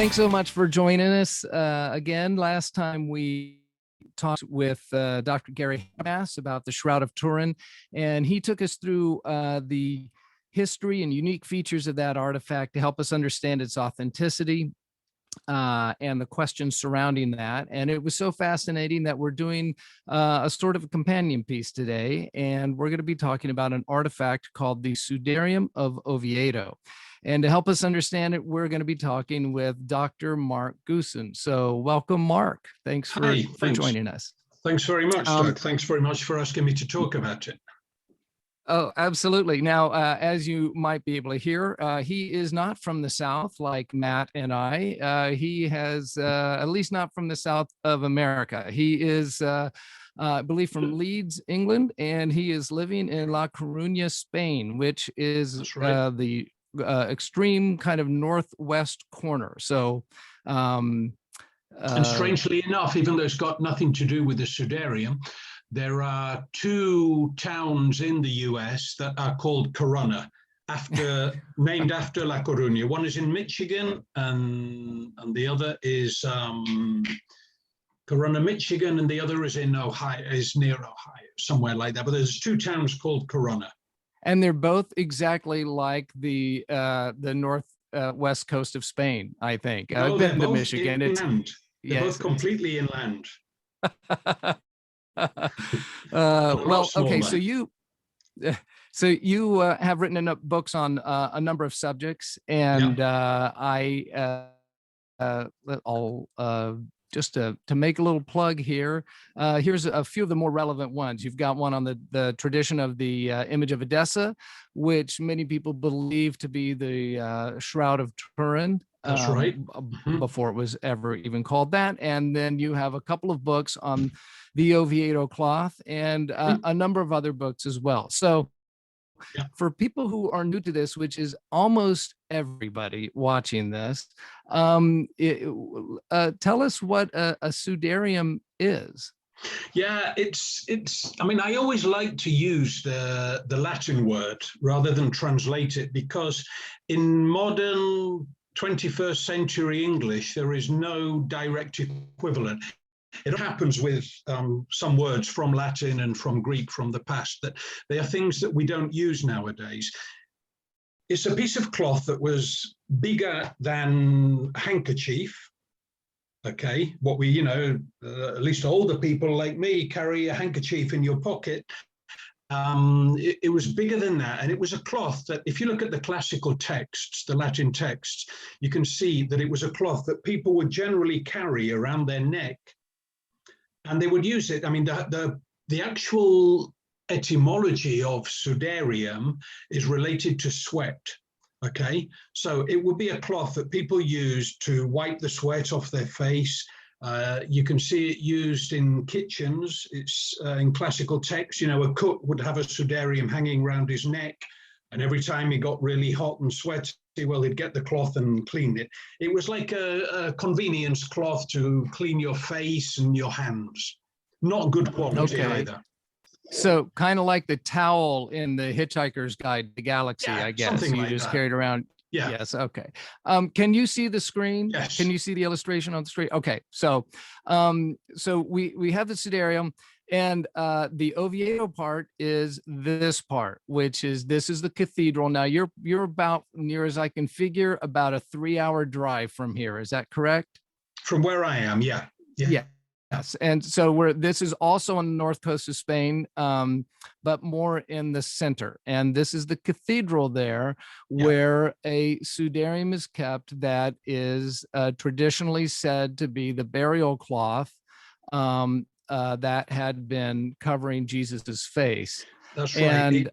thanks so much for joining us again. Last time we talked with Dr. Gary Bass about the Shroud of Turin, and he took us through the history and unique features of that artifact to help us understand its authenticity and the questions surrounding that. And it was so fascinating that we're doing a sort of a companion piece today, and we're going to be talking about an artifact called the Sudarium of Oviedo. And to help us understand it, we're going to be talking with Dr. Mark Guscin. So welcome, Mark. Thanks for joining us. Thanks very much, Doug. Thanks very much for asking me to talk about it. Oh, absolutely. Now, as you might be able to hear, he is not from the South like Matt and I. He has, at least not from the South of America. He is, I believe, from Leeds, England, and he is living in La Coruña, Spain, which is the extreme kind of northwest corner. So, and strangely enough, even though it's got nothing to do with the Sudarium, there are two towns in the US that are called Corona, named after La Coruña. One is in Michigan, and the other is Corona, Michigan, and the other is in Ohio, is near Ohio, somewhere like that. But there's two towns called Corona. And they're both exactly like the north west coast of Spain, I think. No, I've been to Michigan. Inland. They're both completely inland. Well, okay, so you have written books on a number of subjects, and I'll just to make a little plug here. Here's a few of the more relevant ones. You've got one on the tradition of the image of Edessa, which many people believe to be the Shroud of Turin. That's right. Before it was ever even called that. And then you have a couple of books on the Oviedo cloth and a number of other books as well. So for people who are new to this, which is almost everybody watching this, tell us what a Sudarium is. Yeah, it's. I mean, I always like to use the Latin word rather than translate it, because in modern 21st century English, there is no direct equivalent. It happens with some words from Latin and from Greek from the past, that they are things that we don't use nowadays. It's a piece of cloth that was bigger than a handkerchief. Okay, what we, at least older people like me carry a handkerchief in your pocket. It was bigger than that, and it was a cloth that, if you look at the classical texts, the Latin texts, you can see that it was a cloth that people would generally carry around their neck, and they would use it. I mean, the actual etymology of Sudarium is related to sweat. Okay, so it would be a cloth that people use to wipe the sweat off their face. You can see it used in kitchens. It's in classical texts, a cook would have a Sudarium hanging around his neck, and every time he got really hot and sweaty, well, he'd get the cloth and clean it. It was like a convenience cloth to clean your face and your hands. Not good quality either. So kind of like the towel in the Hitchhiker's Guide to the Galaxy, I guess. You just carried around. Yeah. Yes. Okay. Can you see the screen? Yes. Can you see the illustration on the screen? Okay. So, we have the Sudarium, and the Oviedo part is this part, this is the cathedral. Now you're about, near as I can figure, about a 3-hour drive from here. Is that correct? From where I am, yeah. Yes, and so this is also on the north coast of Spain, but more in the center. And this is the cathedral there, where a Sudarium is kept that is traditionally said to be the burial cloth that had been covering Jesus's face. That's right. And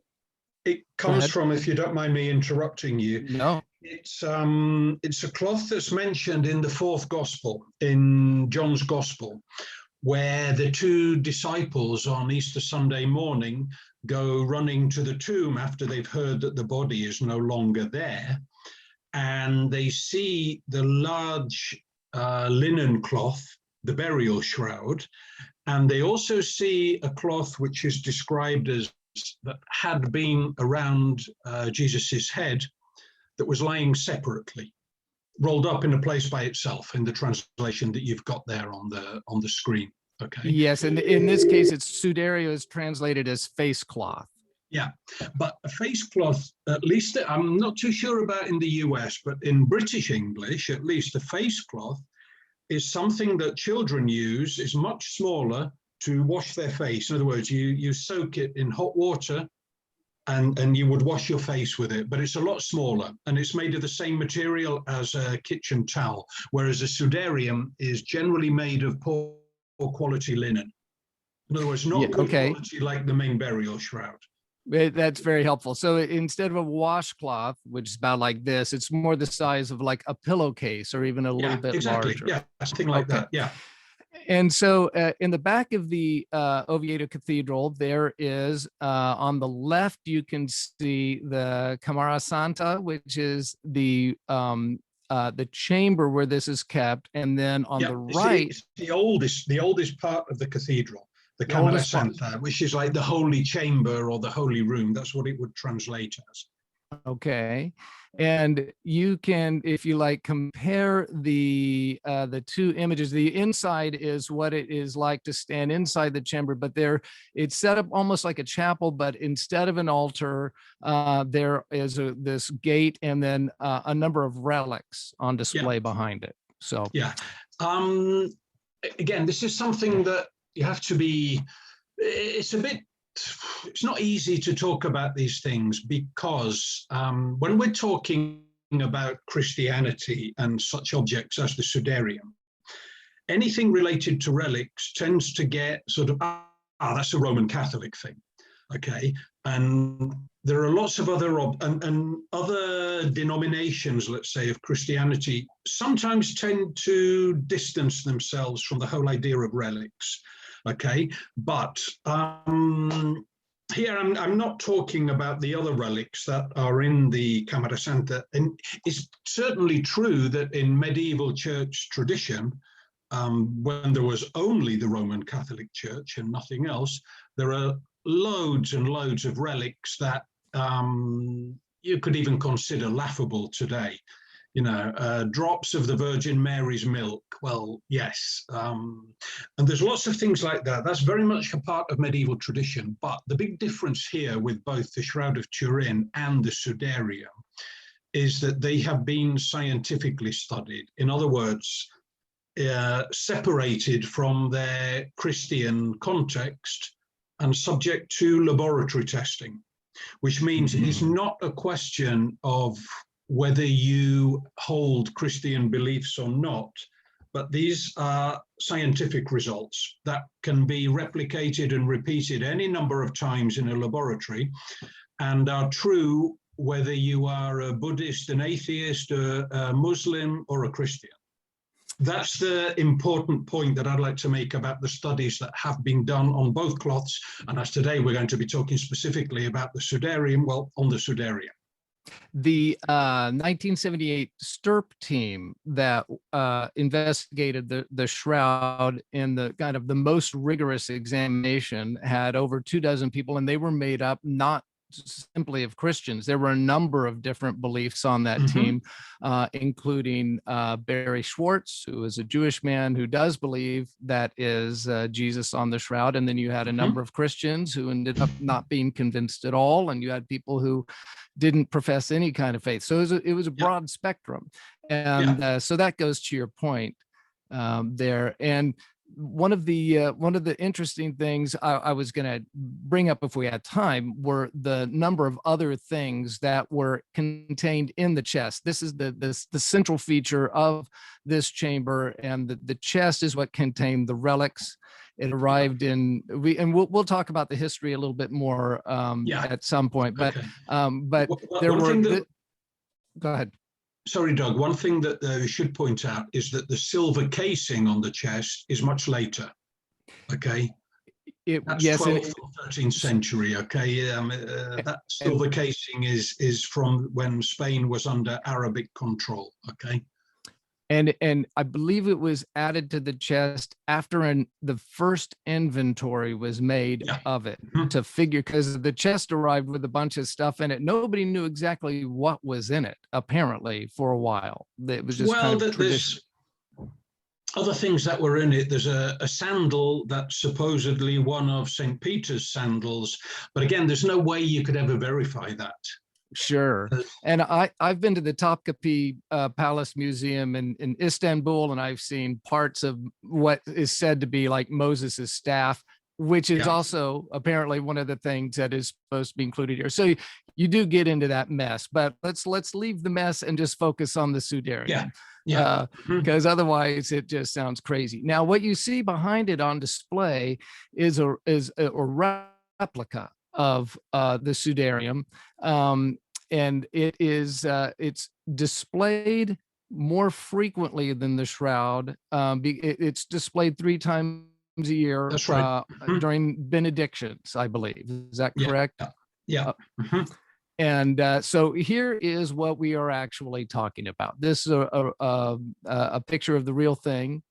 it comes from, if you don't mind me interrupting you. No. It's a cloth that's mentioned in the 4th Gospel, in John's Gospel, where the 2 disciples on Easter Sunday morning go running to the tomb after they've heard that the body is no longer there, and they see the large linen cloth, the burial shroud, and they also see a cloth which is described as that had been around Jesus's head, that was lying separately. rolled up in a place by itself in the translation that you've got there on the screen. Okay. Yes, and in this case, it's Sudario is translated as face cloth. Yeah, but a face cloth, at least I'm not too sure about in the US, but in British English, at least a face cloth is something that children use, is much smaller, to wash their face. In other words, you soak it in hot water and you would wash your face with it, but it's a lot smaller and it's made of the same material as a kitchen towel, whereas a sudarium is generally made of poor quality linen. In other words, not good quality like the main burial shroud. That's very helpful. So instead of a washcloth, which is about like this, it's more the size of like a pillowcase or even a little bit larger. Yeah, something like that. Yeah. And so in the back of the Oviedo Cathedral, there is on the left, you can see the Camara Santa, which is the chamber where this is kept. And then on the right, it's the oldest part of the cathedral. The Camara Santa, which is like the holy chamber or the holy room. That's what it would translate as. Okay. And you can, if you like, compare the two images. The inside is what it is like to stand inside the chamber, but it's set up almost like a chapel, but instead of an altar, there is this gate and then a number of relics on display behind it. So yeah. Again, this is something that you have to be, it's not easy to talk about these things because when we're talking about Christianity and such objects as the Sudarium, anything related to relics tends to get sort of, that's a Roman Catholic thing, okay? And there are lots of other other denominations, let's say, of Christianity sometimes tend to distance themselves from the whole idea of relics. Okay, but here I'm not talking about the other relics that are in the Camara Santa. And it's certainly true that in medieval church tradition, when there was only the Roman Catholic Church and nothing else, there are loads and loads of relics that you could even consider laughable today. You know, drops of the Virgin Mary's milk. Well, yes. And there's lots of things like that. That's very much a part of medieval tradition. But the big difference here with both the Shroud of Turin and the Sudarium is that they have been scientifically studied. In other words, separated from their Christian context and subject to laboratory testing, which means it's not a question of whether you hold Christian beliefs or not, but these are scientific results that can be replicated and repeated any number of times in a laboratory and are true whether you are a Buddhist, an atheist, a Muslim, or a Christian. That's the important point that I'd like to make about the studies that have been done on both cloths. And as today we're going to be talking specifically about the Sudarium, well, on the Sudarium. The 1978 STURP team that investigated the shroud in the kind of the most rigorous examination had over 24 people, and they were made up not simply of Christians. There were a number of different beliefs on that team, including Barry Schwartz, who is a Jewish man who does believe that is Jesus on the shroud. And then you had a number of Christians who ended up not being convinced at all. And you had people who didn't profess any kind of faith. So it was a broad spectrum. And so that goes to your point there. And one of the interesting things I was going to bring up if we had time were the number of other things that were contained in the chest. This is the central feature of this chamber, and the chest is what contained the relics. It arrived in we'll talk about the history a little bit more at some point. But there were. Go ahead. Sorry, Doug. One thing that we should point out is that the silver casing on the chest is much later. Okay, that's 12th or 13th century. Okay, that silver casing is from when Spain was under Arabic control. Okay. And I believe it was added to the chest after the first inventory was made Yeah. of it, Mhm. to figure, because the chest arrived with a bunch of stuff in it. Nobody knew exactly what was in it, apparently, for a while. It was just kind Well, of tradition. there's other things that were in it. There's a sandal that's supposedly one of St. Peter's sandals, but again, there's no way you could ever verify that. Sure. Uh, And I've been to the Topkapi Palace Museum in Istanbul, and I've seen parts of what is said to be like Moses's staff, which is yeah, also apparently one of the things that is supposed to be included here. So you do get into that mess, but let's leave the mess and just focus on the yeah, Sudarium, yeah. Mhm. because otherwise it just sounds crazy. Now, what you see behind it on display is a replica of the Sudarium, and it's displayed more frequently than the shroud. It's displayed 3 times a year That's right. Mhm. during benedictions, I believe. Is that Yeah, correct? yeah, yeah. Uh, Mhm. and so here is what we are actually talking about. This is a picture of the real thing,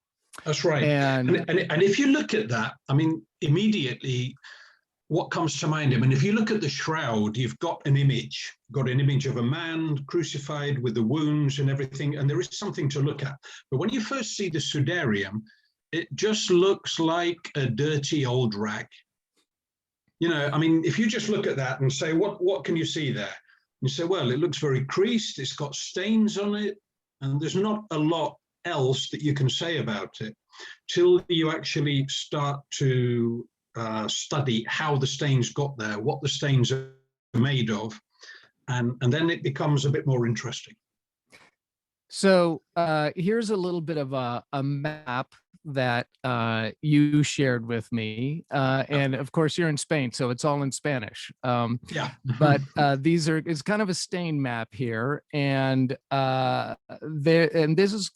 That's right. and And if you look at that, I mean, immediately what comes to mind? I mean, if you look at the shroud, you've got an image, of a man crucified with the wounds and everything, and there is something to look at. But when you first see the Sudarium, it just looks like a dirty old rag. You know, I mean, if you just look at that and say, what can you see there? You say, well, it looks very creased, it's got stains on it, and there's not a lot else that you can say about it till you actually start to study how the stains got there, what the stains are made of, and then it becomes a bit more interesting. so here's a little bit of a map that you shared with me. Yeah, And of course, you're in Spain, so it's all in Spanish. yeah. But it's kind of a stain map here. And this is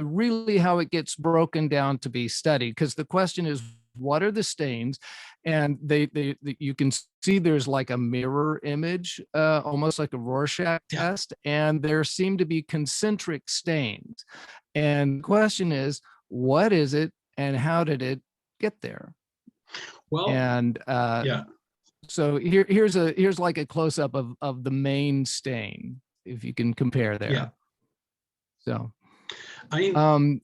really how it gets broken down to be studied. Because the question is, what are the stains? And you can see there's like a mirror image, almost like a Rorschach Yeah. test, and there seem to be concentric stains. And the question is, what is it, and how did it get there? Well, And yeah, so here's like a close up of the main stain, if you can compare yeah. there. So I mean, um,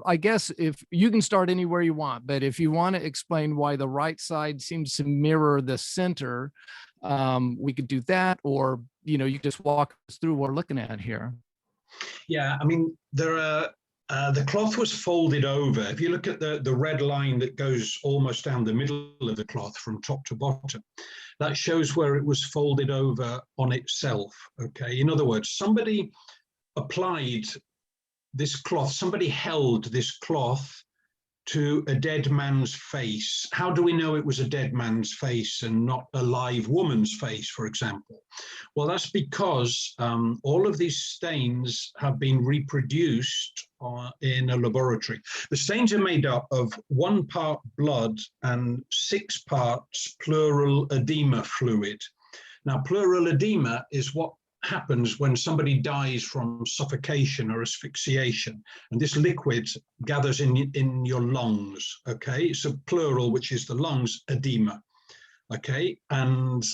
I guess if you can start anywhere you want, but if you want to explain why the right side seems to mirror the center, we could do that, or you just walk us through what we're looking at here. yeah, I mean, there are. The cloth was folded over. If you look at the red line that goes almost down the middle of the cloth from top to bottom, that shows where it was folded over on itself. Okay. In other words, somebody applied this cloth, somebody held this cloth to a dead man's face. How do we know it was a dead man's face and not a live woman's face, for example? Well, that's because all of these stains have been reproduced in a laboratory. The stains are made up of 1 part blood and 6 parts pleural edema fluid. Now, pleural edema is what happens when somebody dies from suffocation or asphyxiation, and this liquid gathers in your lungs. Okay, so pleural, which is the lungs, edema. Okay, and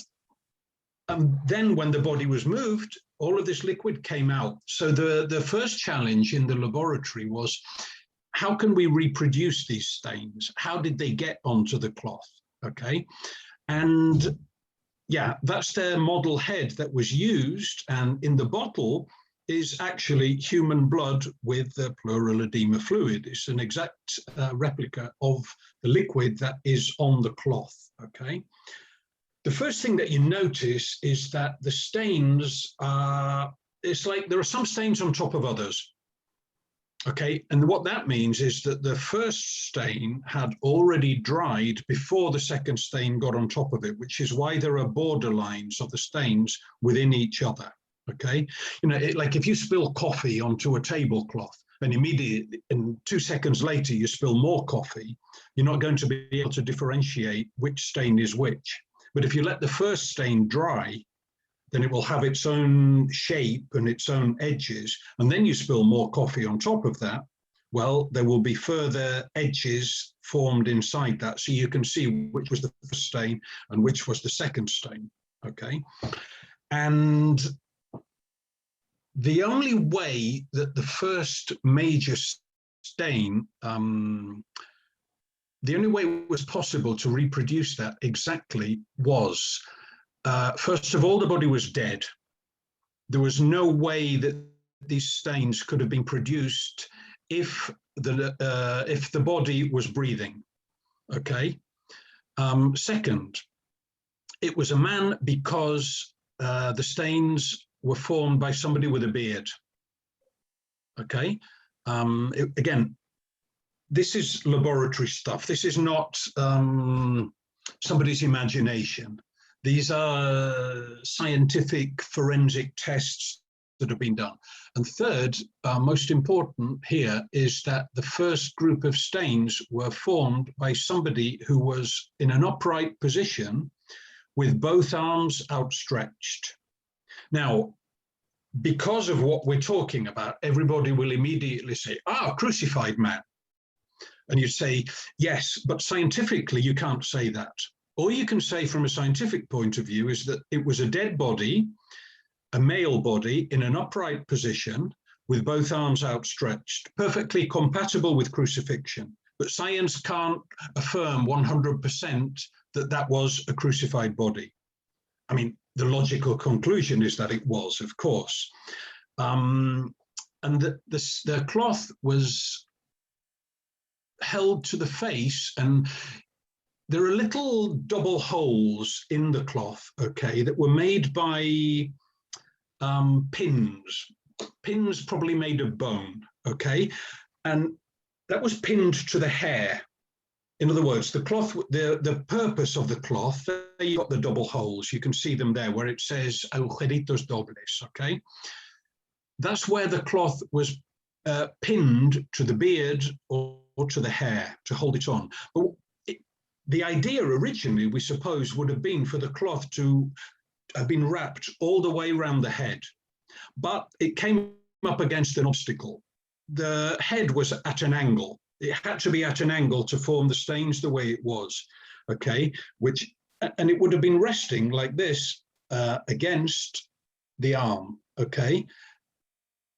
then when the body was moved, all of this liquid came out. So the first challenge in the laboratory was, how can we reproduce these stains? How did they get onto the cloth? Okay, and yeah, that's their model head that was used, and in the bottle is actually human blood with the pleural edema fluid. It's an exact replica of the liquid that is on the cloth. Okay. The first thing that you notice is that the stains are, it's like there are some stains on top of others. Okay, and what that means is that the first stain had already dried before the second stain got on top of it, which is why there are borderlines of the stains within each other. Okay, like if you spill coffee onto a tablecloth and immediately, and 2 seconds later, you spill more coffee, you're not going to be able to differentiate which stain is which. But if you let the first stain dry, then it will have its own shape and its own edges. And then you spill more coffee on top of that, well, there will be further edges formed inside that. So you can see which was the first stain and which was the second stain, okay? And the only way that the first major stain, the only way it was possible to reproduce that exactly was, first of all, the body was dead. There was no way that these stains could have been produced if the body was breathing, okay? Second, it was a man because the stains were formed by somebody with a beard, okay? Again, this is laboratory stuff. This is not somebody's imagination. These are scientific forensic tests that have been done. And third, most important here, is that the first group of stains were formed by somebody who was in an upright position with both arms outstretched. Now, because of what we're talking about, everybody will immediately say, crucified man. And you say, yes, but scientifically you can't say that. All you can say from a scientific point of view is that it was a dead body, a male body in an upright position with both arms outstretched, perfectly compatible with crucifixion. But science can't affirm 100% that that was a crucified body. I mean, the logical conclusion is that it was, of course. And the cloth was held to the face, and there are little double holes in the cloth, okay, that were made by pins probably made of bone, okay, and that was pinned to the hair. In other words, the cloth, the purpose of the cloth, there you got the double holes. You can see them there where it says agujeritos dobles, okay? That's where the cloth was pinned to the beard or to the hair to hold it on. But the idea originally, we suppose, would have been for the cloth to have been wrapped all the way around the head. But it came up against an obstacle. The head was at an angle. It had to be at an angle to form the stains the way it was, okay? And it would have been resting like this against the arm, okay?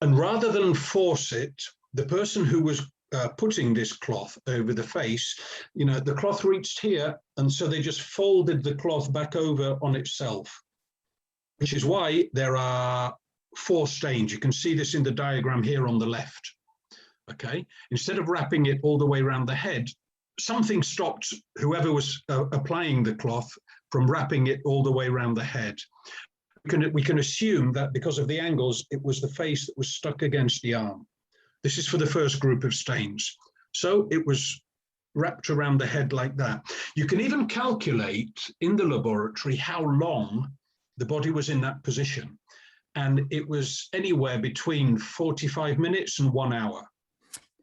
And rather than force it, the person who was putting this cloth over the face, you know, the cloth reached here, and so they just folded the cloth back over on itself, which is why there are 4 stains. You can see this in the diagram here on the left. Okay, instead of wrapping it all the way around the head, something stopped whoever was applying the cloth from wrapping it all the way around the head. We can assume that because of the angles, it was the face that was stuck against the arm. This is for the first group of stains. So it was wrapped around the head like that. You can even calculate in the laboratory how long the body was in that position. And it was anywhere between 45 minutes and 1 hour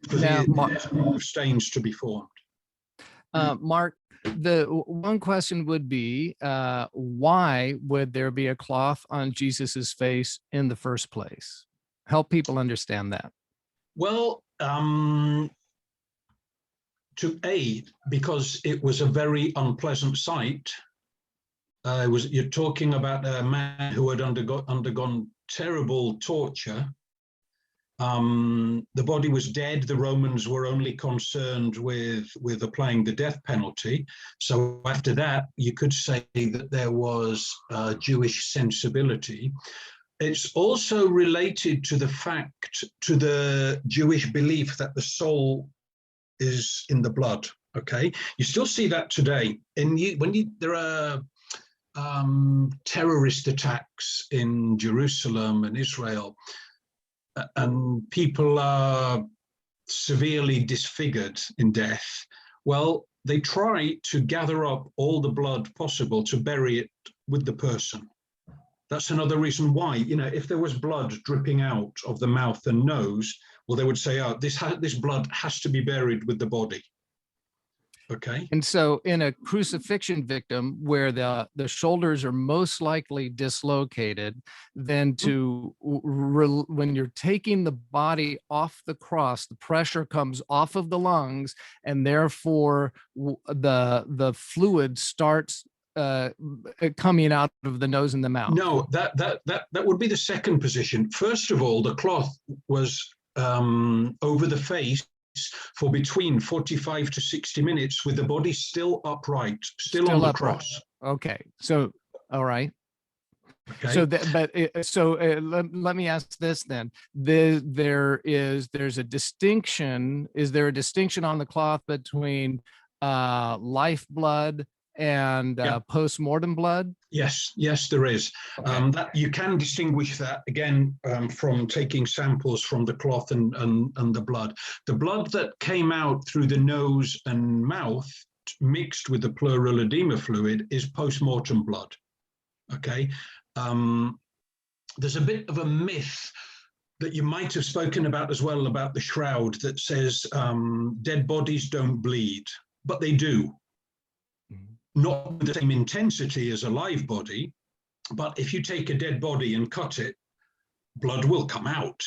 for the stains to be formed. Mark, the one question would be, why would there be a cloth on Jesus's face in the first place? Help people understand that. Well, because it was a very unpleasant sight. You're talking about a man who had undergone terrible torture. The body was dead. The Romans were only concerned with applying the death penalty. So after that, you could say that there was a Jewish sensibility. It's also related to the Jewish belief that the soul is in the blood, okay? You still see that today. There are terrorist attacks in Jerusalem and Israel, and people are severely disfigured in death, well, they try to gather up all the blood possible to bury it with the person. That's another reason why, you know, if there was blood dripping out of the mouth and nose, well, they would say, oh, this blood has to be buried with the body. Okay. And so in a crucifixion victim where the shoulders are most likely dislocated, then when you're taking the body off the cross, the pressure comes off of the lungs, and therefore the fluid starts coming out of the nose and the mouth. No, that would be the second position. First of all, the cloth was over the face for between 45 to 60 minutes with the body still upright, still on the upright. cross. Okay. So, all right. Okay. So let me ask this then. There's a distinction. Is there a distinction on the cloth between life blood and post-mortem blood? Yes, there is. Okay. That you can distinguish that again from taking samples from the cloth and the blood. The blood that came out through the nose and mouth mixed with the pleural edema fluid is post-mortem blood. Okay. There's a bit of a myth that you might have spoken about as well about the shroud that says dead bodies don't bleed, but they do. Not with the same intensity as a live body, but if you take a dead body and cut it, blood will come out.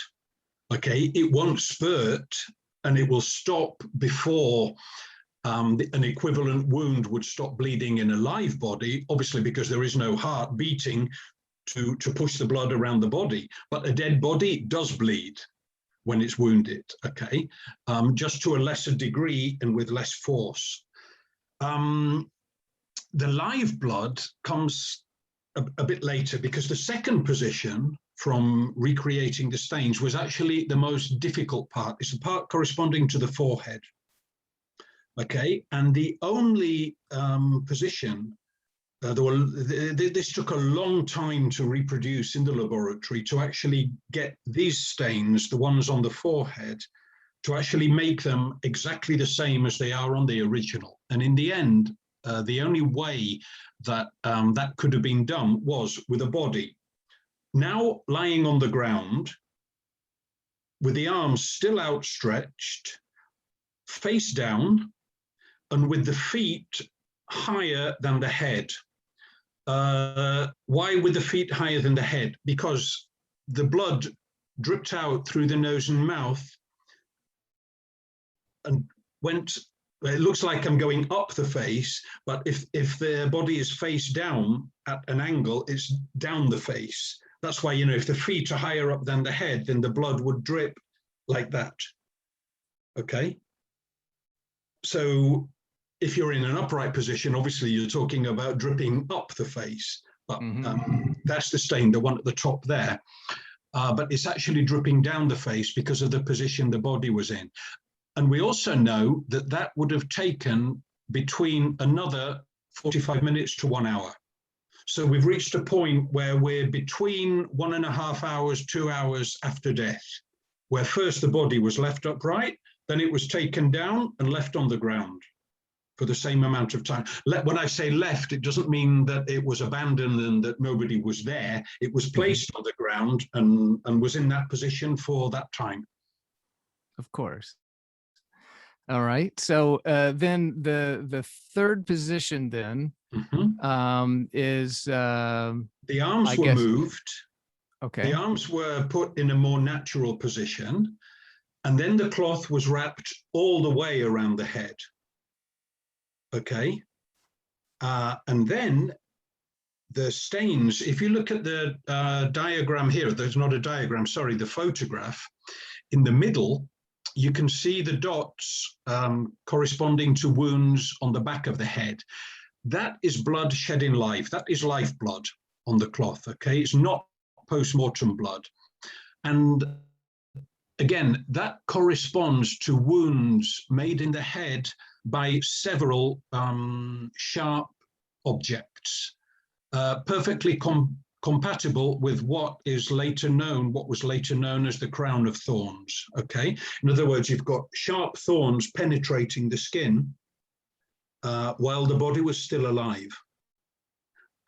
Okay, it won't spurt, and it will stop before an equivalent wound would stop bleeding in a live body, obviously because there is no heart beating to push the blood around the body. But a dead body does bleed when it's wounded, okay, just to a lesser degree and with less force. The live blood comes a bit later because the second position from recreating the stains was actually the most difficult part. It's the part corresponding to the forehead. Okay, and the only position, this took a long time to reproduce in the laboratory to actually get these stains, the ones on the forehead, to actually make them exactly the same as they are on the original. And in the end, the only way that that could have been done was with a body now lying on the ground with the arms still outstretched, face down, and with the feet higher than the head. Why with the feet higher than the head? Because the blood dripped out through the nose and mouth and went. It looks like I'm going up the face, but if the body is face down at an angle, it's down the face. That's why, if the feet are higher up than the head, then the blood would drip like that. Okay. So if you're in an upright position, obviously you're talking about dripping up the face, but that's the stain, the one at the top there. But it's actually dripping down the face because of the position the body was in. And we also know that that would have taken between another 45 minutes to 1 hour. So we've reached a point where we're between 1.5 hours, 2 hours after death, where first the body was left upright, then it was taken down and left on the ground for the same amount of time. When I say left, it doesn't mean that it was abandoned and that nobody was there. It was placed on the ground and was in that position for that time. Of course. All right. So then the third position then is the arms were moved. Okay. The arms were put in a more natural position, and then the cloth was wrapped all the way around the head. Okay. And then the stains, if you look at the diagram here, there's not a diagram, sorry, the photograph, in the middle, you can see the dots corresponding to wounds on the back of the head. That is blood shed in life. That is life blood on the cloth, okay? It's not post-mortem blood. And again, that corresponds to wounds made in the head by several sharp objects, perfectly compatible with what was later known as the crown of thorns, okay? In other words, you've got sharp thorns penetrating the skin while the body was still alive.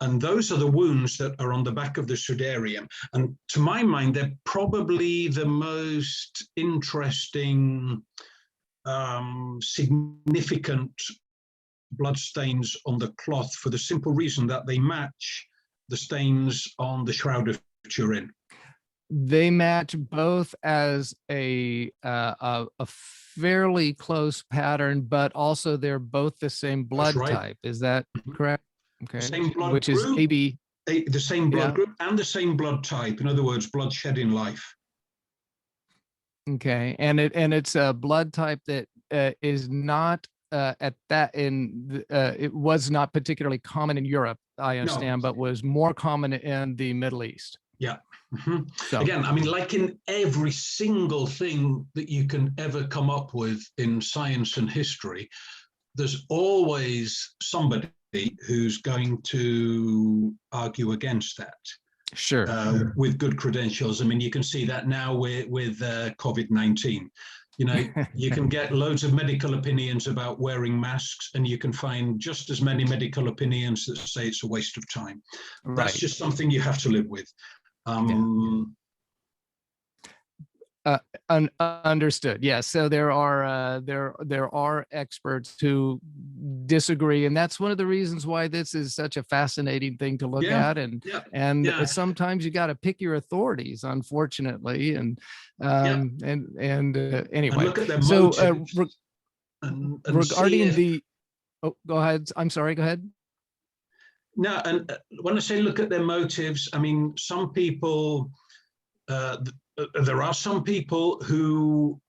And those are the wounds that are on the back of the Sudarium. And to my mind, they're probably the most interesting, significant blood stains on the cloth for the simple reason that they match the stains on the Shroud of Turin. They match both as a fairly close pattern, but also they're both the same blood type. Is that correct? Okay. The same blood Which group, is AB. the same blood group and the same blood type. In other words, blood shed in life. Okay, and it's a blood type that is not at that in it was not particularly common in Europe, I understand, but was more common in the Middle East. Yeah. So again, I mean, like in every single thing that you can ever come up with in science and history, there's always somebody who's going to argue against that. Sure. With good credentials. I mean, you can see that now with COVID-19. You know, you can get loads of medical opinions about wearing masks, and you can find just as many medical opinions that say it's a waste of time. That's just something you have to live with. Understood. Yeah. So there are experts who disagree, and that's one of the reasons why this is such a fascinating thing to look at. And sometimes you got to pick your authorities, unfortunately. And anyway, and look at their so regarding the go ahead. I'm sorry. Go ahead. No, and when I say look at their motives, I mean some people. There are some people who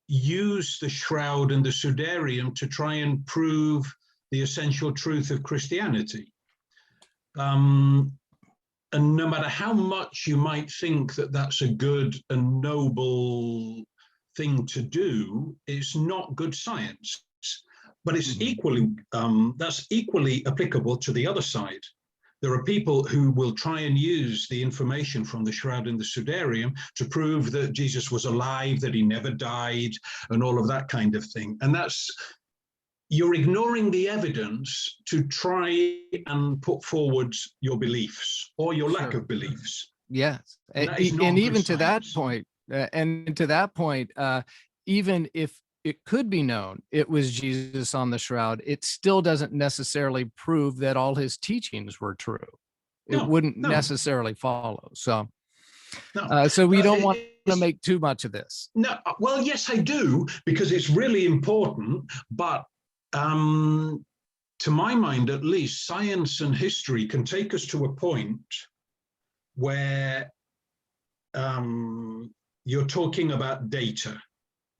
use the shroud and the Sudarium to try and prove the essential truth of Christianity. And no matter how much you might think that that's a good and noble thing to do, it's not good science. But it's equally, that's equally applicable to the other side. There are people who will try and use the information from the Shroud and the Sudarium to prove that Jesus was alive, that he never died, and all of that kind of thing. And you're ignoring the evidence to try and put forward your beliefs or your lack of beliefs. Yes. And even to that point, even if it could be known it was Jesus on the shroud, it still doesn't necessarily prove that all his teachings were true. It wouldn't necessarily follow. So, so we don't want to make too much of this. No, well, yes, I do, because it's really important. But to my mind, at least, science and history can take us to a point where you're talking about data,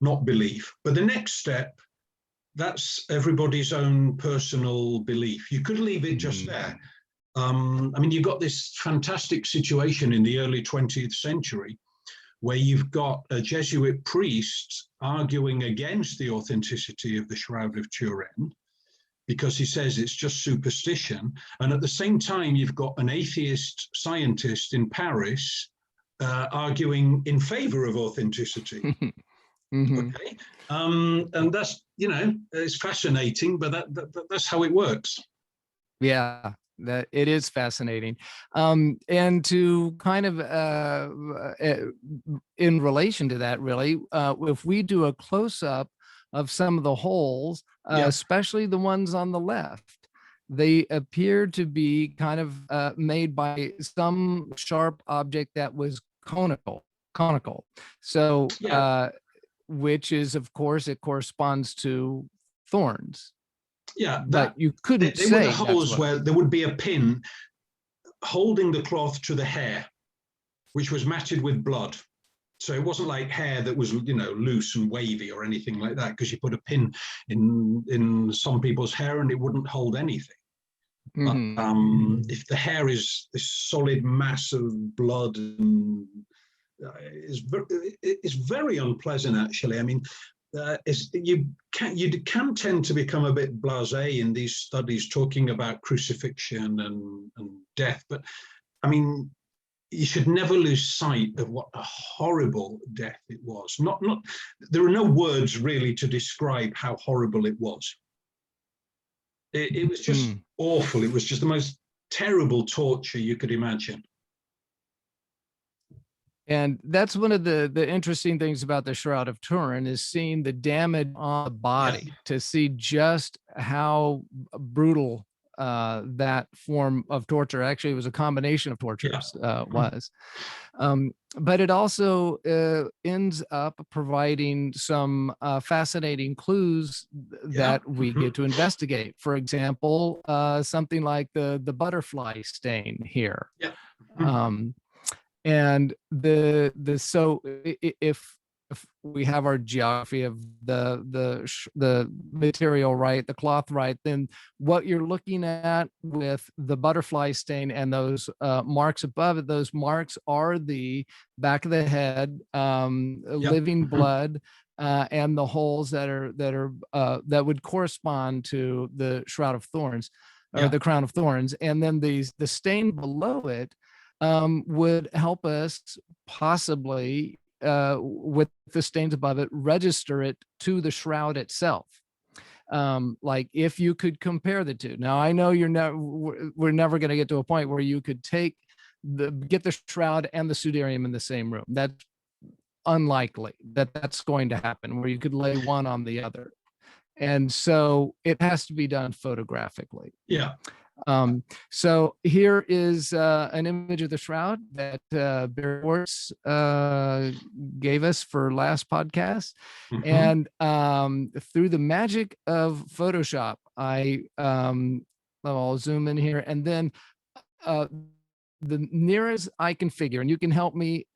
not belief. But the next step, that's everybody's own personal belief. You could leave it just there. I mean, you've got this fantastic situation in the early 20th century where you've got a Jesuit priest arguing against the authenticity of the Shroud of Turin because he says it's just superstition. And at the same time, you've got an atheist scientist in Paris arguing in favor of authenticity. Okay, and that's, you know, it's fascinating, but that's how it works. Yeah, that it is fascinating. And to kind of in relation to that, really, if we do a close-up of some of the holes, especially the ones on the left, they appear to be kind of made by some sharp object that was conical. So which is, of course, it corresponds to thorns. Yeah, but you couldn't they say were the holes where there would be a pin holding the cloth to the hair, which was matted with blood. So it wasn't like hair that was, you know, loose and wavy or anything like that, because you put a pin in some people's hair and it wouldn't hold anything. But if the hair is this solid mass of blood and it's very unpleasant, actually. I mean, you can tend to become a bit blasé in these studies talking about crucifixion and death, but I mean, you should never lose sight of what a horrible death it was. There are no words really to describe how horrible it was. It was just awful. It was just the most terrible torture you could imagine. And that's one of the interesting things about the Shroud of Turin, is seeing the damage on the body, to see just how brutal that form of torture, actually it was a combination of tortures, was. But it also ends up providing some fascinating clues that we get to investigate. For example, something like the butterfly stain here. And so if we have our geography of the material right, the cloth right, then what you're looking at with the butterfly stain and those marks above it, those marks are the back of the head, living blood, and the holes that would correspond to the Shroud of Thorns, or the Crown of Thorns. And then the stain below it would help us possibly, with the stains above it, register it to the shroud itself. Like if you could compare the two. Now I know we're never going to get to a point where you could get the shroud and the Sudarium in the same room. That's unlikely that's going to happen, where you could lay one on the other. And so it has to be done photographically. So here is an image of the shroud that Barry Schwartz gave us for last podcast. And through the magic of Photoshop, I'll zoom in here, and then the nearest I can figure, and you can help me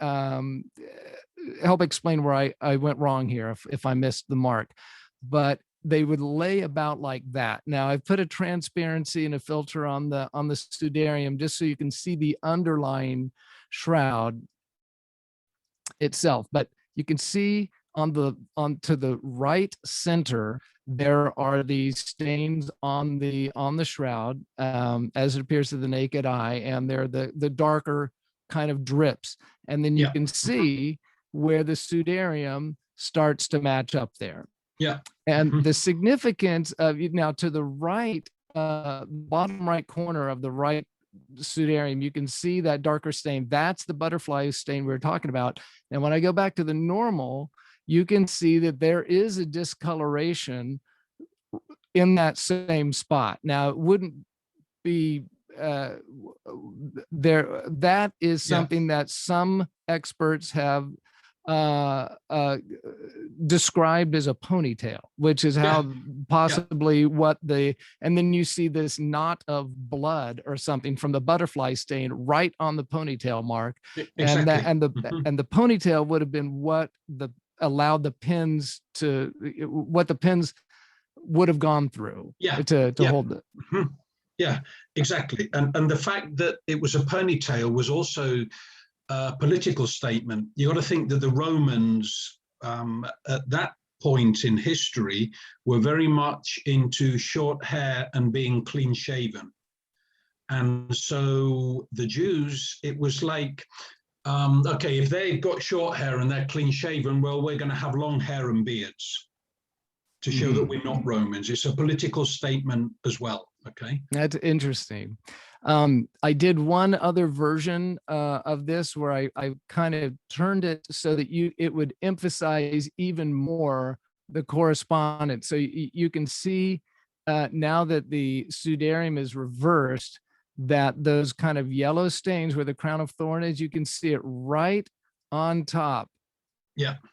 help explain where I went wrong here if I missed the mark, but they would lay about like that. Now I've put a transparency and a filter on the Sudarium just so you can see the underlying shroud itself. But you can see to the right center, there are these stains on the shroud, as it appears to the naked eye, and they're the darker kind of drips. And then you can see where the Sudarium starts to match up there. And the significance of, now to the right, bottom right corner of the right Sudarium, you can see that darker stain. That's the butterfly stain we were talking about. And when I go back to the normal, you can see that there is a discoloration in that same spot. Now it wouldn't be there. That is something that some experts have described as a ponytail, which is how possibly and then you see this knot of blood or something from the butterfly stain right on the ponytail mark. And the ponytail would have been what allowed the pins what the pins would have gone through to hold it. Yeah, exactly. And the fact that it was a ponytail was also a political statement. You got to think that the Romans at that point in history were very much into short hair and being clean shaven. And so the Jews, it was like, okay, if they've got short hair and they're clean shaven, well, we're going to have long hair and beards to show that we're not Romans. It's a political statement as well. Okay, that's interesting. I did one other version of this where I kind of turned it so that it would emphasize even more the correspondence. So you can see now that the Sudarium is reversed, that those kind of yellow stains where the crown of thorn is, you can see it right on top.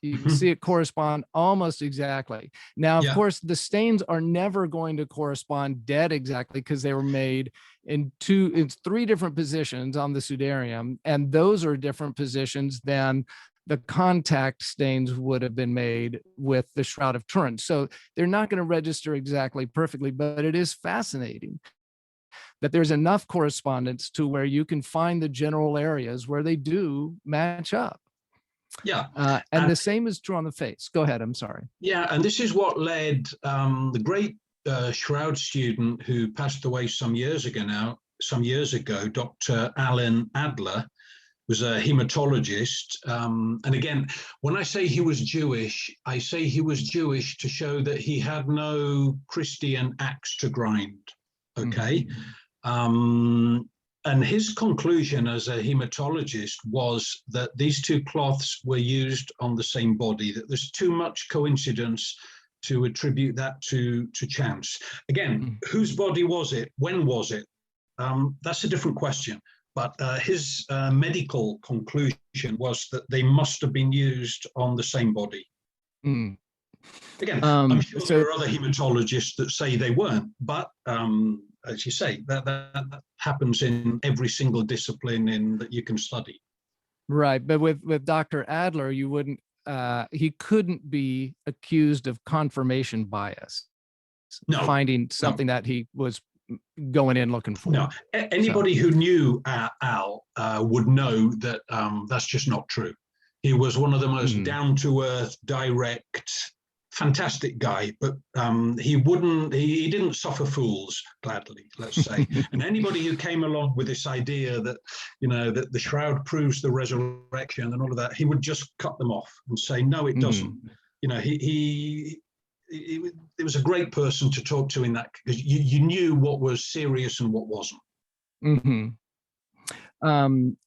You can see it correspond almost exactly. Now, of course, the stains are never going to correspond dead exactly, because they were made in three different positions on the Sudarium, and those are different positions than the contact stains would have been made with the Shroud of Turin. So they're not going to register exactly perfectly, but it is fascinating that there's enough correspondence to where you can find the general areas where they do match up. And the same is true on the face. Go ahead. I'm sorry. And this is what led the great shroud student who passed away some years ago, Dr. Alan Adler, was a hematologist. And again, when I say he was Jewish, I say he was Jewish to show that he had no Christian axe to grind. Okay. And his conclusion as a hematologist was that these two cloths were used on the same body, that there's too much coincidence to attribute that to chance. Again, whose body was it? When was it? That's a different question. But his medical conclusion was that they must have been used on the same body. Mm. Again, I'm sure so there are other hematologists that say they weren't, but as you say, that happens in every single discipline that you can study. right, but with Dr. Adler, you wouldn't he couldn't be accused of confirmation bias, finding something that he was going in looking for. No, anybody who knew Al would know that that's just not true. He was one of the most down-to-earth, direct, fantastic guy, but he didn't suffer fools gladly, let's say. And anybody who came along with this idea that, that the shroud proves the resurrection and all of that, he would just cut them off and say, no, it doesn't. He was a great person to talk to in that, because you knew what was serious and what wasn't.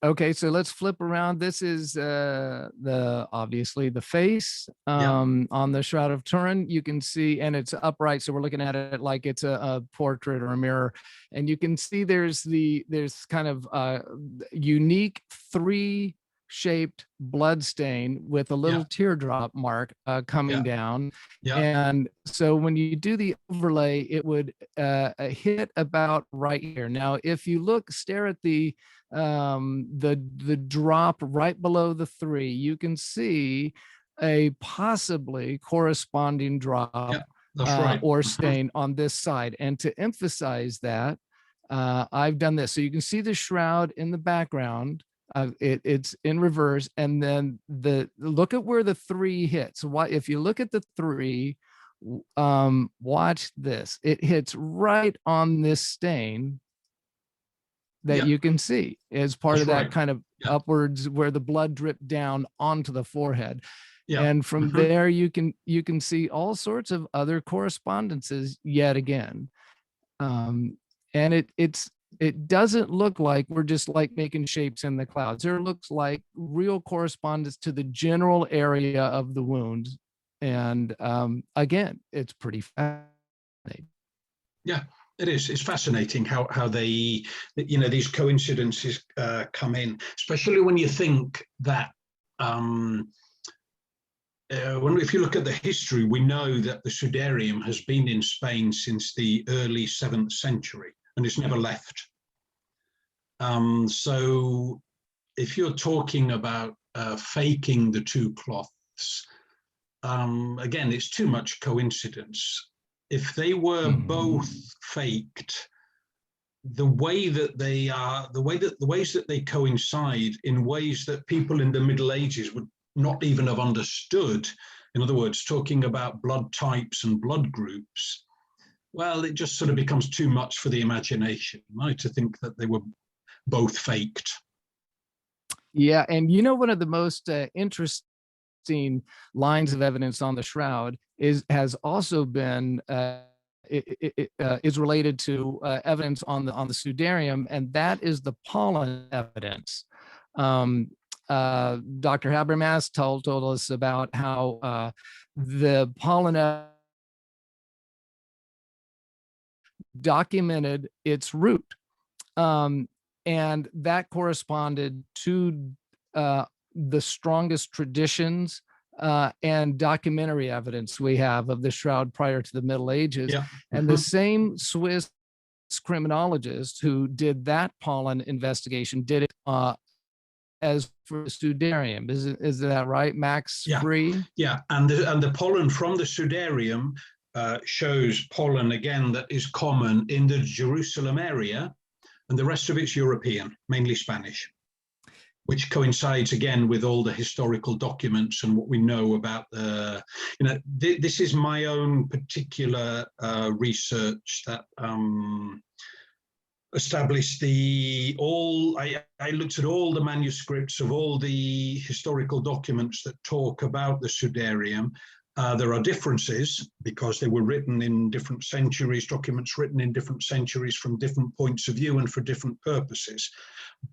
Okay, so let's flip around. This is obviously the face on the Shroud of Turin. You can see, and it's upright, so we're looking at it like it's a portrait or a mirror, and you can see there's kind of unique three-shaped blood stain with a little teardrop mark coming down. And so when you do the overlay, it would hit about right here. Now, if you stare at the drop right below the 3, you can see a possibly corresponding drop or stain on this side. And to emphasize that, I've done this. So you can see the shroud in the background. It's in reverse, and then look at where the 3 hits. If you look at the 3, watch this. It hits right on this stain that you can see as part of that kind of upwards where the blood dripped down onto the forehead. And from there, you can see all sorts of other correspondences yet again. And it doesn't look like we're just like making shapes in the clouds. There looks like real correspondence to the general area of the wound. And again, it's pretty fascinating. Yeah, it is. It's fascinating how they, these coincidences come in, especially when you think that if you look at the history, we know that the Sudarium has been in Spain since the early 7th century. And it's never left. So if you're talking about faking the two cloths, again, it's too much coincidence. If they were both faked, the way that they are, the ways that they coincide in ways that people in the Middle Ages would not even have understood, in other words, talking about blood types and blood groups, well, it just sort of becomes too much for the imagination, right? To think that they were both faked. Yeah, and one of the most interesting lines of evidence on the shroud has also been is related to evidence on the Sudarium, and that is the pollen evidence. Dr. Habermas told us about how the pollen documented its root, and that corresponded to the strongest traditions and documentary evidence we have of the shroud prior to the Middle Ages. And the same Swiss criminologist who did that pollen investigation did it as for the Sudarium. Is that right, Max Free? Yeah, and the pollen from the Sudarium shows pollen, again, that is common in the Jerusalem area, and the rest of it's European, mainly Spanish, which coincides again with all the historical documents and what we know about this is my own particular research that established I looked at all the manuscripts of all the historical documents that talk about the Sudarium. There are differences because they were written in different centuries, documents written in different centuries from different points of view and for different purposes.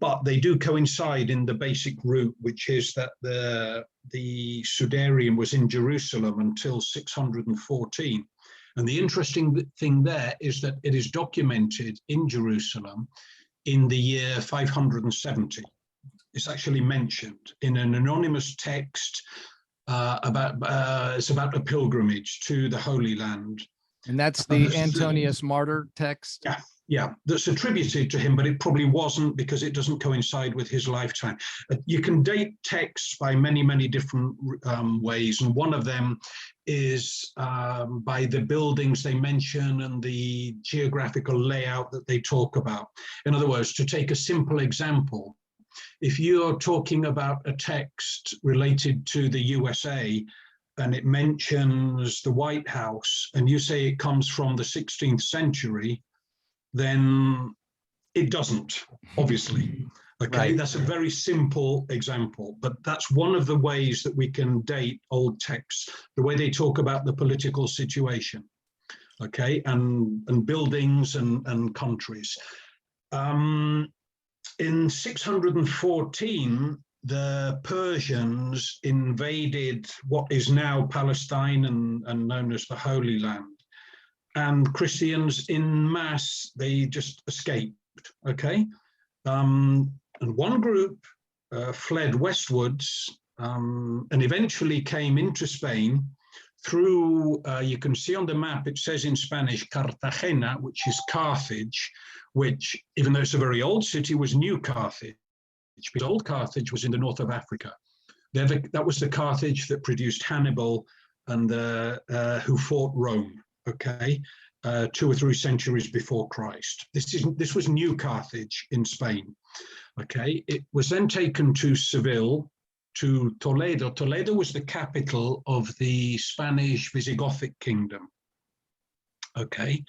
But they do coincide in the basic root, which is that the Sudarium was in Jerusalem until 614. And the interesting thing there is that it is documented in Jerusalem in the year 570. It's actually mentioned in an anonymous text it's about a pilgrimage to the Holy Land. And that's the Antonius Martyr text? Yeah, that's attributed to him, but it probably wasn't because it doesn't coincide with his lifetime. You can date texts by many, many different ways, and one of them is by the buildings they mention and the geographical layout that they talk about. In other words, to take a simple example, if you're talking about a text related to the USA and it mentions the White House and you say it comes from the 16th century, then it doesn't, obviously. Okay, right. That's a very simple example, but that's one of the ways that we can date old texts, the way they talk about the political situation, okay, and buildings and countries. In 614, the Persians invaded what is now Palestine and known as the Holy Land. And Christians in mass, they just escaped, okay? And one group fled westwards and eventually came into Spain through, you can see on the map, it says in Spanish, Cartagena, which is Carthage, which, even though it's a very old city, was New Carthage, because old Carthage was in the north of Africa. That was the Carthage that produced Hannibal and who fought Rome, okay, 2 or 3 centuries before Christ. This was New Carthage in Spain, okay. It was then taken to Seville, to Toledo. Toledo was the capital of the Spanish Visigothic kingdom, okay.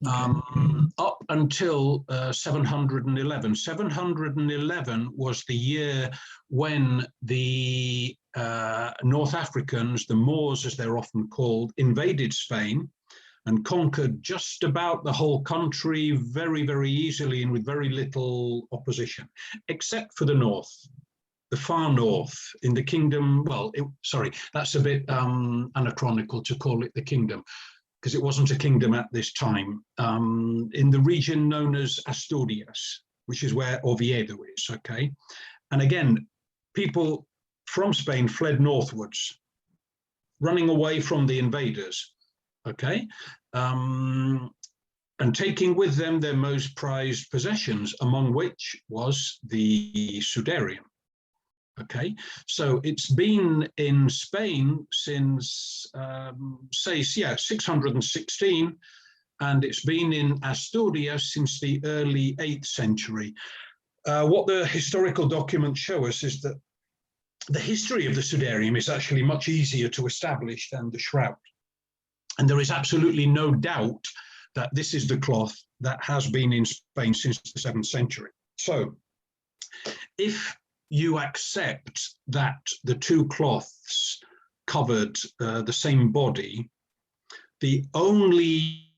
Up until 711. 711 was the year when the North Africans, the Moors as they're often called, invaded Spain and conquered just about the whole country very, very easily and with very little opposition, except for the north, the far north in the kingdom. Well, sorry, that's a bit anachronical to call it the kingdom, because it wasn't a kingdom at this time, in the region known as Asturias, which is where Oviedo is, okay? And again, people from Spain fled northwards, running away from the invaders, okay? And taking with them their most prized possessions, among which was the Sudarium. Okay, so it's been in Spain since, say, 616, and it's been in Asturias since the early 8th century. What the historical documents show us is that the history of the Sudarium is actually much easier to establish than the shroud. And there is absolutely no doubt that this is the cloth that has been in Spain since the 7th century. So if you accept that the two cloths covered the same body, the only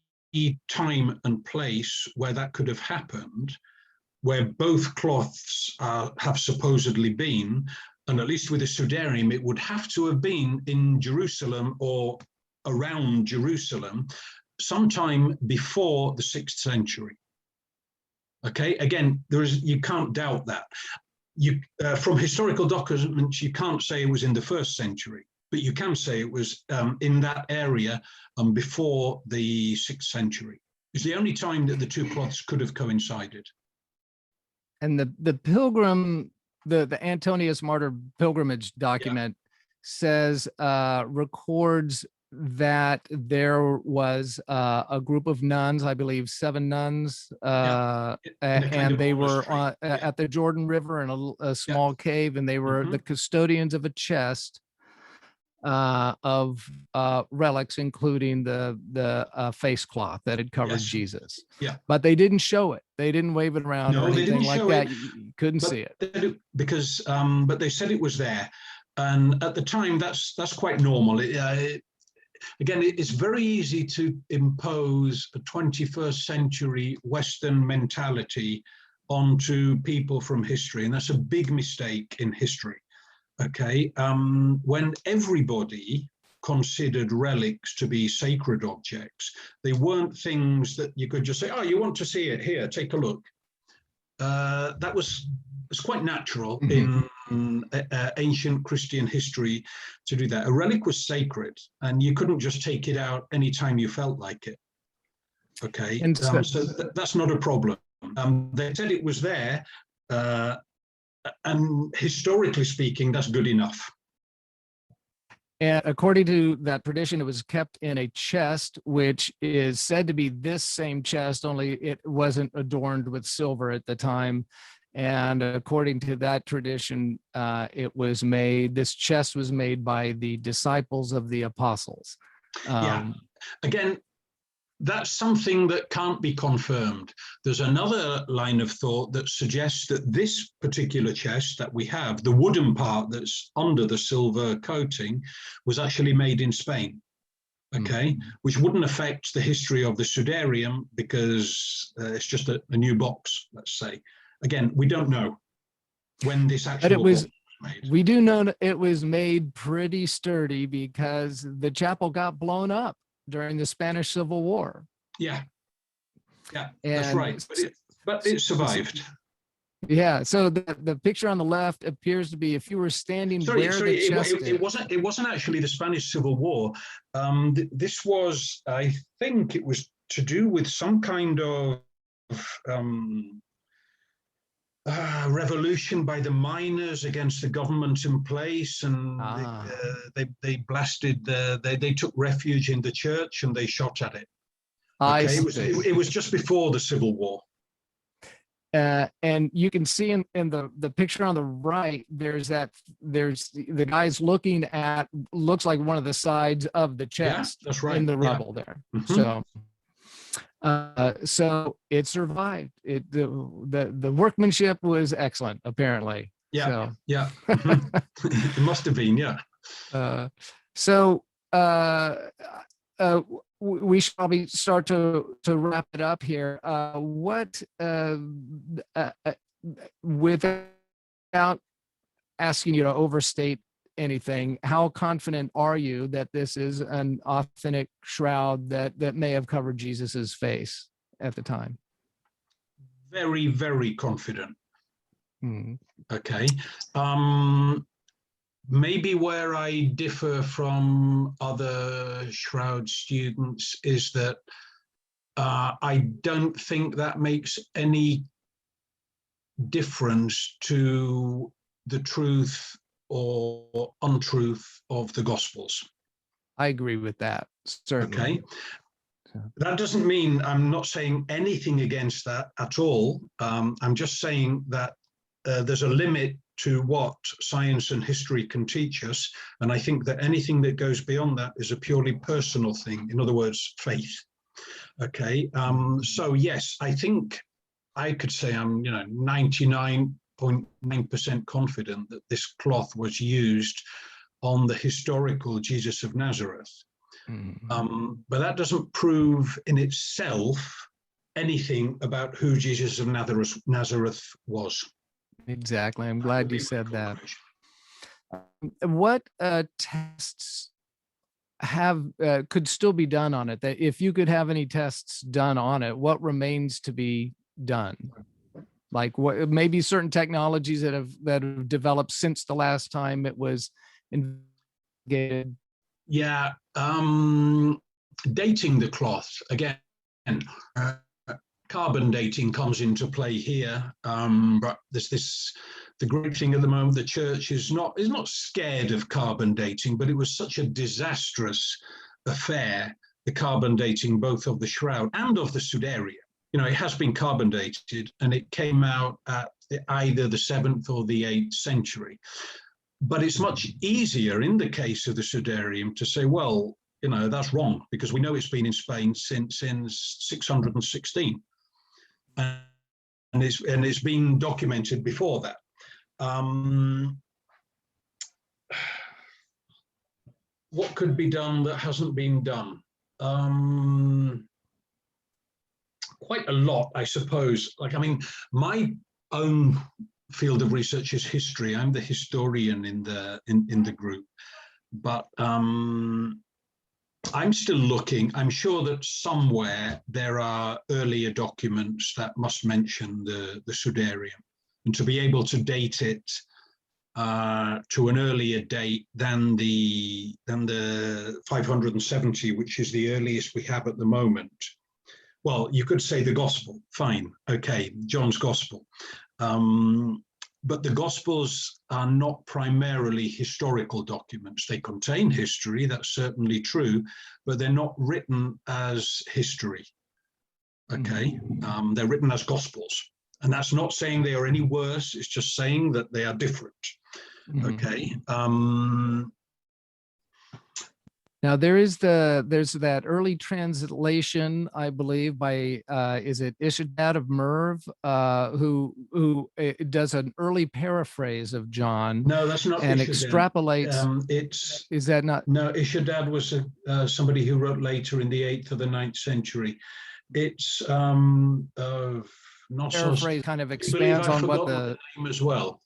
time and place where that could have happened, where both cloths have supposedly been, and at least with the Sudarium, it would have to have been in Jerusalem or around Jerusalem, sometime before the 6th century. Okay, again, you can't doubt that. From historical documents, you can't say it was in the 1st century, but you can say it was in that area before the 6th century. It's the only time that the two cloths could have coincided. And the pilgrim, the Antonius Martyr pilgrimage document says, records that there was a group of nuns, I believe 7 nuns, and they were at the Jordan River in a small cave, and they were the custodians of a chest of relics, including the face cloth that had covered Jesus. But they didn't show it. They didn't wave it around or anything like that. You couldn't see it. Because, but they said it was there. And at the time, that's quite normal. again, it's very easy to impose a 21st century Western mentality onto people from history, and that's a big mistake in history. Okay, when everybody considered relics to be sacred objects, they weren't things that you could just say, "Oh, you want to see it? Here, take a look." That was it's quite natural in ancient Christian history to do that. A relic was sacred, and you couldn't just take it out anytime you felt like it. Okay, And so, that's not a problem. They said it was there, and historically speaking, that's good enough. and according to that tradition, it was kept in a chest, which is said to be this same chest, only it wasn't adorned with silver at the time. And according to that tradition, this chest was made by the disciples of the apostles. Yeah. Again, that's something that can't be confirmed. There's another line of thought that suggests that this particular chest that we have, the wooden part that's under the silver coating, was actually made in Spain. Okay, which wouldn't affect the history of the Sudarium because it's just a new box, let's say. Again, we don't know when this actual box was made. We do know it was made pretty sturdy because the chapel got blown up during the Spanish Civil War. Yeah, that's right. But it survived. Yeah. So the picture on the left appears to be if you were standing the chest is. It wasn't actually the Spanish Civil War. This was, I think, it was to do with some kind of revolution by the miners against the government in place, and they blasted. They took refuge in the church and they shot at it. Okay, it was just before the Civil War. And you can see in the picture on the right, there's the guy's looking at, looks like one of the sides of the chest. That's right. In the rubble there. So it survived. The workmanship was excellent, apparently. Yeah. It must have been, yeah. We should probably start to wrap it up here. Without asking you to overstate anything, how confident are you that this is an authentic shroud that may have covered Jesus's face at the time? Very, very confident. Okay. Maybe where I differ from other shroud students is that I don't think that makes any difference to the truth or untruth of the Gospels. I agree with that, certainly. Okay. That doesn't mean I'm not saying anything against that at all. I'm just saying that there's a limit to what science and history can teach us. And I think that anything that goes beyond that is a purely personal thing. In other words, faith. Okay. So yes, I think I could say I'm 99.9% confident that this cloth was used on the historical Jesus of Nazareth. But that doesn't prove in itself anything about who Jesus of Nazareth was. Exactly. I'm glad you said that. What tests could still be done on it? That if you could have any tests done on it, what remains to be done? Like what maybe certain technologies that have developed since the last time it was investigated? Yeah, dating the cloth again. Carbon dating comes into play here, but there's the great thing at the moment. The church is not scared of carbon dating, but it was such a disastrous affair, the carbon dating both of the shroud and of the Sudarium. It has been carbon dated, and it came out at either the 7th or the 8th century. But it's much easier in the case of the Sudarium to say, well, that's wrong, because we know it's been in Spain since 616. And it's been documented before that. what could be done that hasn't been done? Quite a lot, I suppose. Like, I mean, my own field of research is history. I'm the historian in the group, but I'm still looking. I'm sure that somewhere there are earlier documents that must mention the Sudarium, and to be able to date it to an earlier date than the 570, which is the earliest we have at the moment. Well, you could say the Gospel. Fine, okay, John's Gospel. But the Gospels are not primarily historical documents. They contain history, that's certainly true, but they're not written as history. Okay, they're written as Gospels. And that's not saying they are any worse, it's just saying that they are different. Okay. Now there's that early translation, I believe, by is it Ishadad of Merv, who does an early paraphrase of John. No, that's not and Ishadad. Extrapolates. Is that not? No, Ishadad was somebody who wrote later in the 8th or the 9th century. It's not paraphrase kind of expands on what the name as well.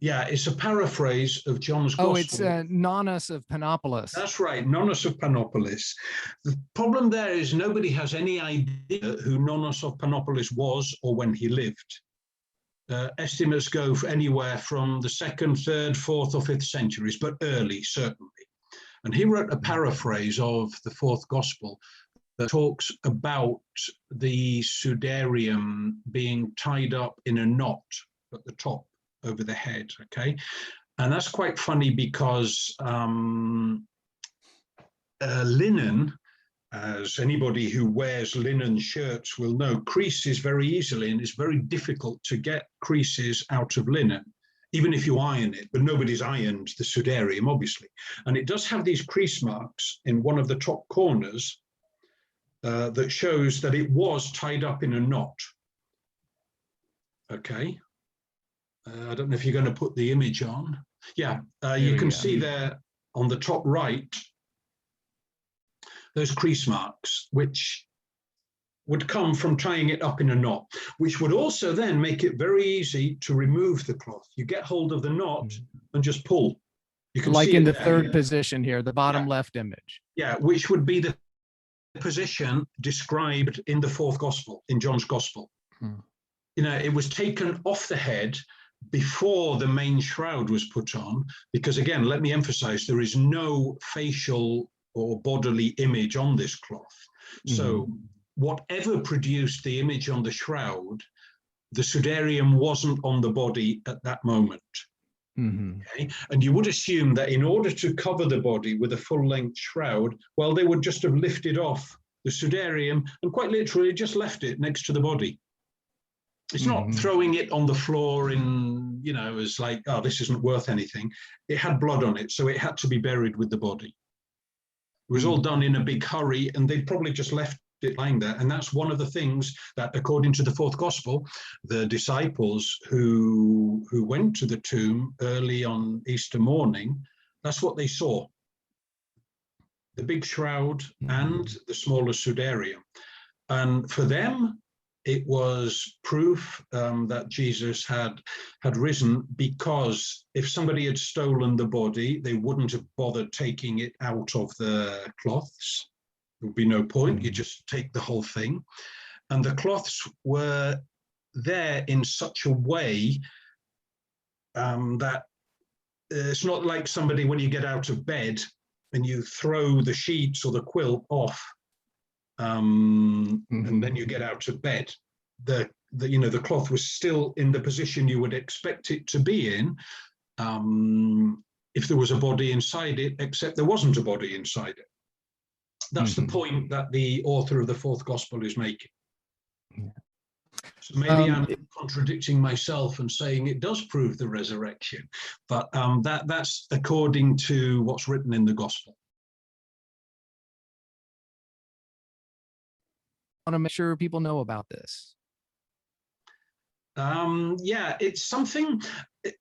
Yeah, it's a paraphrase of John's Gospel. Oh, it's Nonus of Panopolis. That's right, Nonus of Panopolis. The problem there is nobody has any idea who Nonus of Panopolis was or when he lived. Estimates go for anywhere from the 2nd, 3rd, 4th, or 5th centuries, but early, certainly. And he wrote a paraphrase of the 4th Gospel that talks about the Sudarium being tied up in a knot at the top over the head, okay? And that's quite funny because linen, as anybody who wears linen shirts will know, creases very easily, and it's very difficult to get creases out of linen, even if you iron it, but nobody's ironed the Sudarium, obviously. And it does have these crease marks in one of the top corners that shows that it was tied up in a knot, okay? I don't know if you're going to put the image on. Yeah, you can see there on the top right, those crease marks, which would come from tying it up in a knot, which would also then make it very easy to remove the cloth. You get hold of the knot and just pull. You can like see in the third position here, the bottom left image. Yeah, which would be the position described in the 4th Gospel, in John's Gospel. You know, it was taken off the head before the main shroud was put on, because again, let me emphasize, there is no facial or bodily image on this cloth. So whatever produced the image on the shroud, the Sudarium wasn't on the body at that moment. Okay? And you would assume that in order to cover the body with a full-length shroud, well, they would just have lifted off the Sudarium and quite literally just left it next to the body. It's not throwing it on the floor in, you know, as like, oh, this isn't worth anything. It had blood on it, so it had to be buried with the body. It was all done in a big hurry, and they'd probably just left it lying there. And that's one of the things that, according to the 4th Gospel, the disciples who went to the tomb early on Easter morning, that's what they saw. The big shroud and the smaller Sudarium. And for them, it was proof that Jesus had risen, because if somebody had stolen the body, they wouldn't have bothered taking it out of the cloths. There would be no point. You just take the whole thing. And the cloths were there in such a way that it's not like somebody, when you get out of bed and you throw the sheets or the quilt off, and then you get out of bed. The cloth was still in the position you would expect it to be in if there was a body inside it, except there wasn't a body inside it. That's the point that the author of the 4th Gospel is making. So maybe I'm contradicting myself and saying it does prove the resurrection, but that's according to what's written in the Gospel. I want to make sure people know about this. Yeah, it's something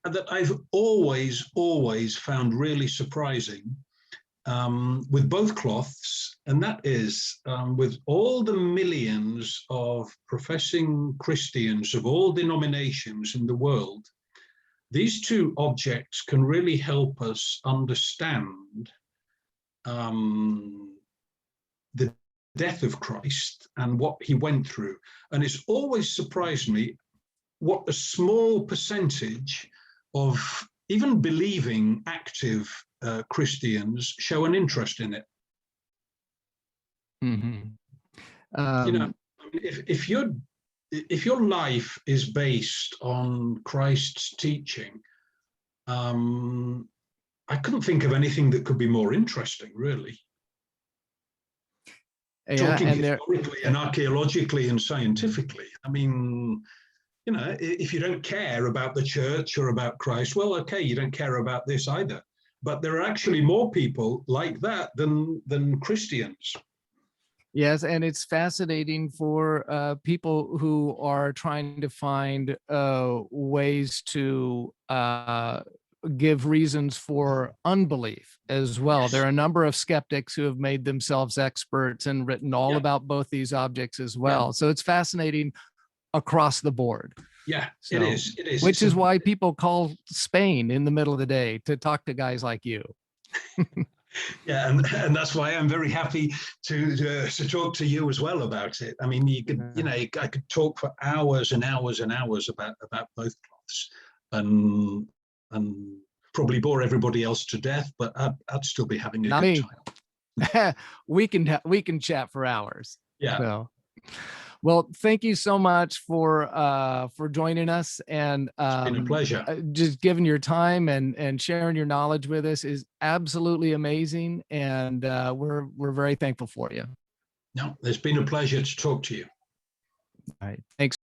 that I've always found really surprising with both cloths, and that is with all the millions of professing Christians of all denominations in the world, these two objects can really help us understand the death of Christ and what he went through. And it's always surprised me what a small percentage of even believing active Christians show an interest in it. Mhm. You know, if your life is based on Christ's teaching, I couldn't think of anything that could be more interesting, really. Yeah, Talking and there, historically and archaeologically and scientifically. I mean, you know, if you don't care about the church or about Christ, well, okay, you don't care about this either. But there are actually more people like that than Christians. yes, and it's fascinating for people who are trying to find ways to give reasons for unbelief as well. Yes. There are a number of skeptics who have made themselves experts and written all Yeah. about both these objects as well. So it's fascinating across the board. Yeah, So, it is. It is. which is why people call Spain in the middle of the day to talk to guys like you. Yeah, and that's why I'm very happy to talk to you as well about it. I mean, you could, you know, I could talk for hours and hours and hours about both cloths, and probably bore everybody else to death, but I'd still be having a Not good me. time. we can chat for hours. Yeah. So, well, thank you so much for joining us, and It's been a pleasure. just giving your time and sharing your knowledge with us is absolutely amazing, and we're very thankful for you. No, it's been a pleasure to talk to you. All right, thanks.